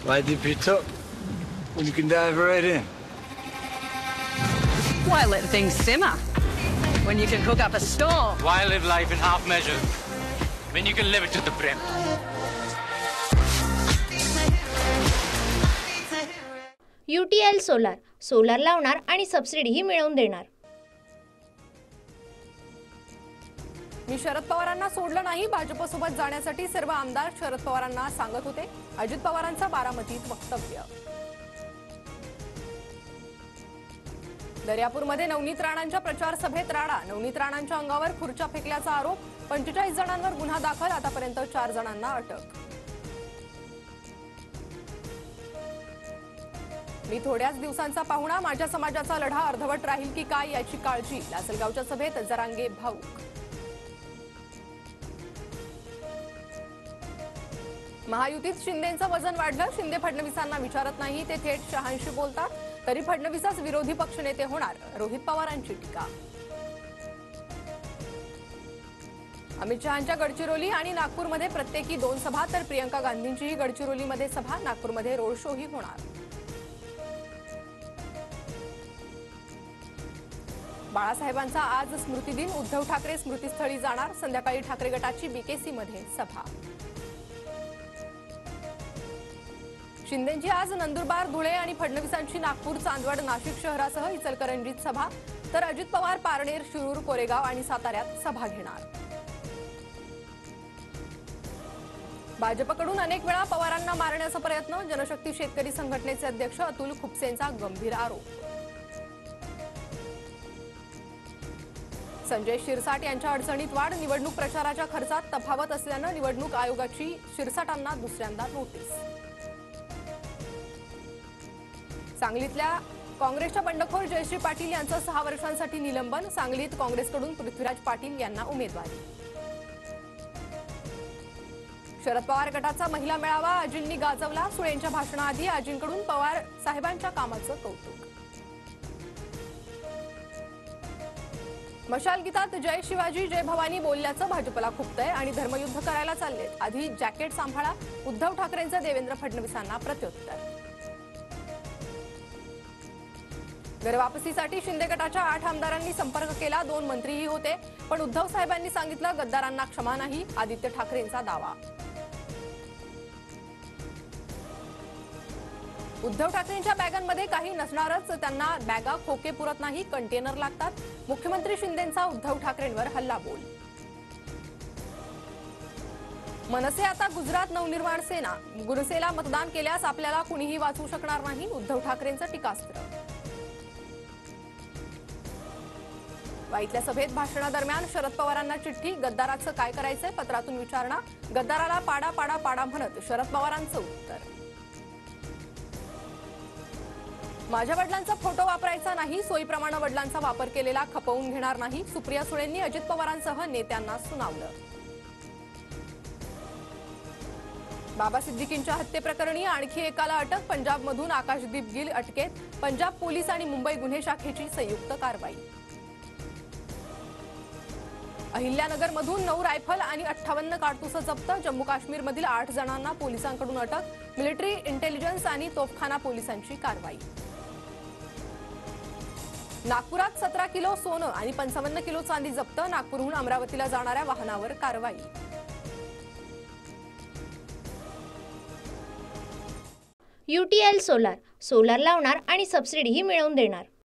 Why dip it up when you can dive right in? Why let things simmer when you can cook up a storm? Why live life in half measures when you can live it to the brim? UTL solar लावणार आणि सबसिडीही मिळवून देणार। मी शरद पवारांना सोडलं नाही, भाजपसोबत जाण्यासाठी सर्व आमदार शरद पवारांना सांगत होते। अजित पवारांचं बारामतीत वक्तव्य। दर्यापूरमध्ये नवनीत राणांच्या प्रचार सभेत राडा, नवनीत राणांच्या अंगावर खुर्च्या फेकल्याचा आरोप, 45 जणांवर गुन्हा दाखल, आतापर्यंत 4 जणांना अटक। मी थोड्याच दिवसांचा पाहुणा, माझ्या समाजाचा लढा अर्धवट राहील की काय याची काळजी, लासलगावच्या सभेत जरांगे भाऊक। महायुतीत शिंदेंचं वजन वाढलं, शिंदे फडणवीसांना विचारत नाही, ते थेट शहांशी बोलतात, तरी फडणवीसच विरोधी पक्षनेते होणार, रोहित पवारांची टीका। अमित शहांच्या गडचिरोली आणि नागपूरमध्ये प्रत्येकी 2 सभा, तर प्रियंका गांधींचीही गडचिरोलीमध्ये सभा, नागपूरमध्ये रोड शोही होणार। बाळासाहेबांचा आज स्मृतिदिन, उद्धव ठाकरे स्मृतिस्थळी जाणार, संध्याकाळी ठाकरे गटाची बीकेसीमध्ये सभा। शिंदेंची आज नंदुरबार, धुळे आणि फडणवीसांची नागपूर, चांदवड, नाशिक शहरासह इचलकरंजीत सभा, तर अजित पवार पारनेर, शिरूर, कोरेगाव आणि साताऱ्यात सभा घेणार। भाजपकडून अनेक वेळा पवारांना मारण्याचा प्रयत्न, जनशक्ती शेतकरी संघटनेचे अध्यक्ष अतुल खुपसेंचा गंभीर आरोप। संजय शिरसाट यांच्या अडचणीत वाढ, निवडणूक प्रचाराच्या खर्चात तफावत असल्यानं निवडणूक आयोगाची शिरसाटांना दुसऱ्यांदा नोटीस। सांगलीतल्या काँग्रेसच्या बंडखोर जयश्री पाटील यांचं 6 वर्षांसाठी निलंबन, सांगलीत काँग्रेसकडून पृथ्वीराज पाटील यांना उमेदवारी। शरद पवार गटाचा महिला मेळावा आजींनी गाजवला, सुळेंच्या भाषणाआधी आजींकडून पवार साहेबांच्या कामाचं कौतुक। मशाल गीतात जय शिवाजी जय भवानी बोलल्याचं भाजपला खुपतंय आणि धर्मयुद्ध करायला चाललेत, आधी जॅकेट सांभाळा, उद्धव ठाकरेंचं देवेंद्र फडणवीसांना प्रत्युत्तर। घरवापसीसाठी शिंदे गटाच्या 8 आमदारांनी संपर्क केला, 2 मंत्रीही होते, पण उद्धव साहेबांनी सांगितलं गद्दारांना क्षमा नाही, आदित्य ठाकरेंचा दावा। उद्धव ठाकरेंच्या बॅगांमध्ये काही नसणारच, त्यांना बॅगा खोके पुरत नाही, कंटेनर लागतात, मुख्यमंत्री शिंदेंचा उद्धव ठाकरेंवर हल्लाबोल। मनसे आता गुजरात नवनिर्माण सेना, गुरसेला मतदान केल्यास आपल्याला कुणीही वाचवू शकणार नाही, उद्धव ठाकरेंचं टीकास्त्र। वाईतल्या सभेत भाषणादरम्यान शरद पवारांना चिठ्ठी, गद्दाराचं काय करायचंय, पत्रातून विचारणा, गद्दाराला पाडा पाडा पाडा म्हणत शरद पवारांचं उत्तर। माझ्या वडिलांचा फोटो वापरायचा नाही, सोयीप्रमाणे वडिलांचा वापर केलेला खपवून घेणार नाही, सुप्रिया सुळेंनी अजित पवारांसह नेत्यांना सुनावलं। बाबा सिद्दीकींच्या हत्येप्रकरणी आणखी एकाला अटक, पंजाबमधून आकाशदीप गिल अटकेत, पंजाब पोलीस आणि मुंबई गुन्हे शाखेची संयुक्त कारवाई। अहिल्यानगरमधून 9 रायफल आणि 58 काडतुसं जप्त, जम्मू काश्मीरमधील 8 जणांना पोलिसांकडून अटक, मिलिटरी इंटेलिजन्स आणि तोफखाना पोलिसांची कारवाई। नागपुरात 17 किलो सोनं आणि 55 किलो चांदी जप्त, नागपूरहून अमरावतीला जाणाऱ्या वाहनावर कारवाई। UTL सोलार लावणार आणि सबसिडीही मिळवून देणार।